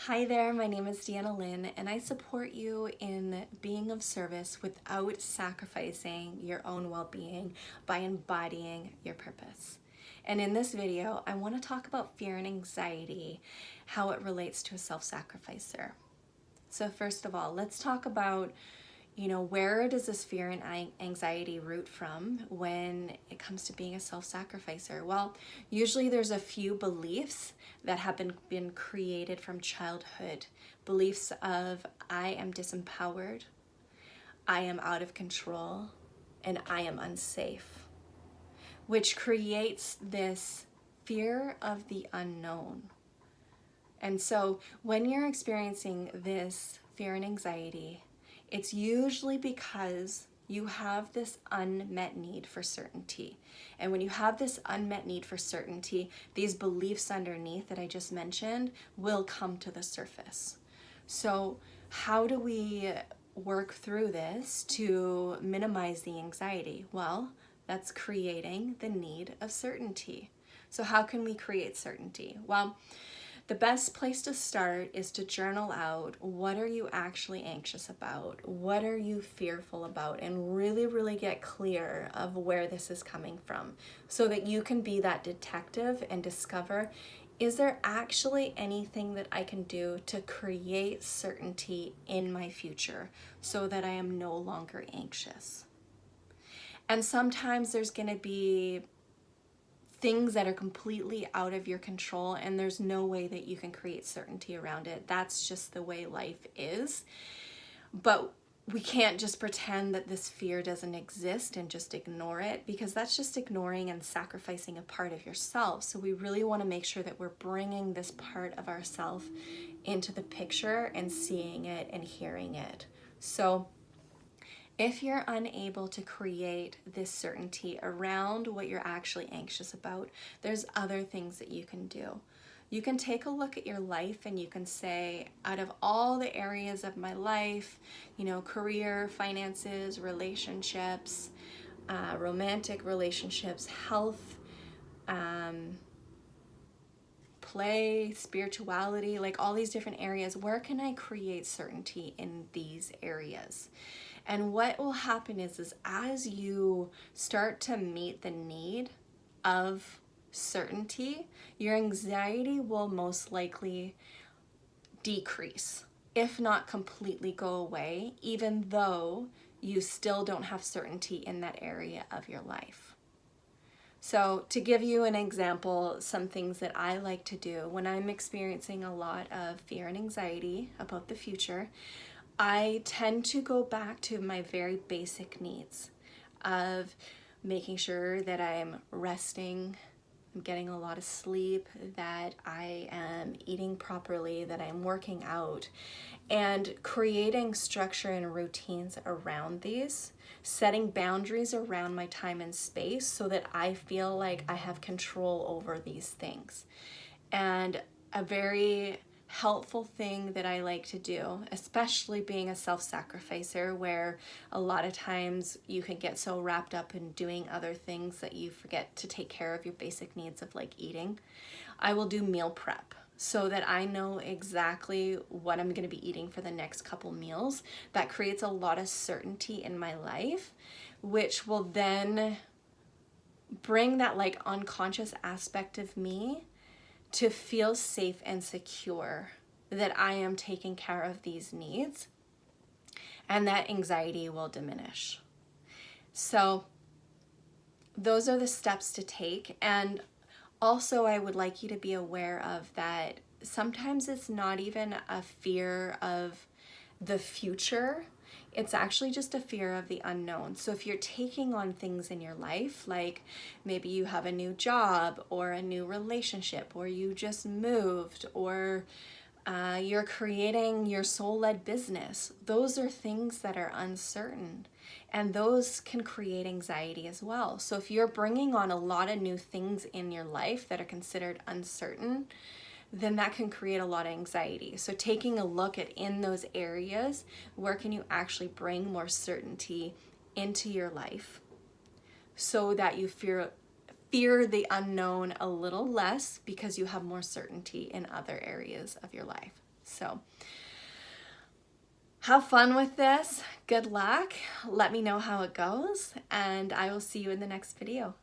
Hi there, my name is Deanna Lynn, and I support you in being of service without sacrificing your own well-being by embodying your purpose. And in this video, I want to talk about fear and anxiety, how it relates to a self-sacrificer. So first of all, let's talk about where does this fear and anxiety root from when it comes to being a self-sacrificer? Well, usually there's a few beliefs that have been created from childhood. Beliefs of I am disempowered, I am out of control, and I am unsafe, which creates this fear of the unknown. And so when you're experiencing this fear and anxiety, it's usually because you have this unmet need for certainty. And when you have this unmet need for certainty, these beliefs underneath that I just mentioned will come to the surface. So how do we work through this to minimize the anxiety? Well, that's creating the need of certainty. So how can we create certainty? Well, the best place to start is to journal out what are you actually anxious about, what are you fearful about, and really get clear of where this is coming from so that you can be that detective and discover, is there actually anything that I can do to create certainty in my future so that I am no longer anxious? And sometimes there's going to be things that are completely out of your control and there's no way that you can create certainty around it. That's just the way life is. But we can't just pretend that this fear doesn't exist and just ignore it, because that's just ignoring and sacrificing a part of yourself. So we really want to make sure that we're bringing this part of ourselves into the picture and seeing it and hearing it. So if you're unable to create this certainty around what you're actually anxious about, there's other things that you can do. You can take a look at your life and you can say, out of all the areas of my life, career, finances, relationships, romantic relationships, health, play, spirituality, like all these different areas, where can I create certainty in these areas? And what will happen is as you start to meet the need of certainty, your anxiety will most likely decrease, if not completely go away, even though you still don't have certainty in that area of your life. So to give you an example, some things that I like to do when I'm experiencing a lot of fear and anxiety about the future, I tend to go back to my very basic needs of making sure that I'm resting, I'm getting a lot of sleep, that I am eating properly, that I'm working out, and creating structure and routines around these, setting boundaries around my time and space so that I feel like I have control over these things. And a very helpful thing that I like to do, especially being a self-sacrificer, where a lot of times you can get so wrapped up in doing other things that you forget to take care of your basic needs of like eating. I will do meal prep so that I know exactly what I'm going to be eating for the next couple meals. That creates a lot of certainty in my life, which will then bring that like unconscious aspect of me to feel safe and secure that I am taking care of these needs, and that anxiety will diminish. So those are the steps to take. And also I would like you to be aware of that sometimes it's not even a fear of the future. It's actually just a fear of the unknown. So if you're taking on things in your life, like maybe you have a new job or a new relationship, or you just moved, or you're creating your soul-led business, those are things that are uncertain, and those can create anxiety as well. So if you're bringing on a lot of new things in your life that are considered uncertain, then that can create a lot of anxiety. So taking a look at in those areas, where can you actually bring more certainty into your life so that you fear the unknown a little less because you have more certainty in other areas of your life. So have fun with this. Good luck. Let me know how it goes, and I will see you in the next video.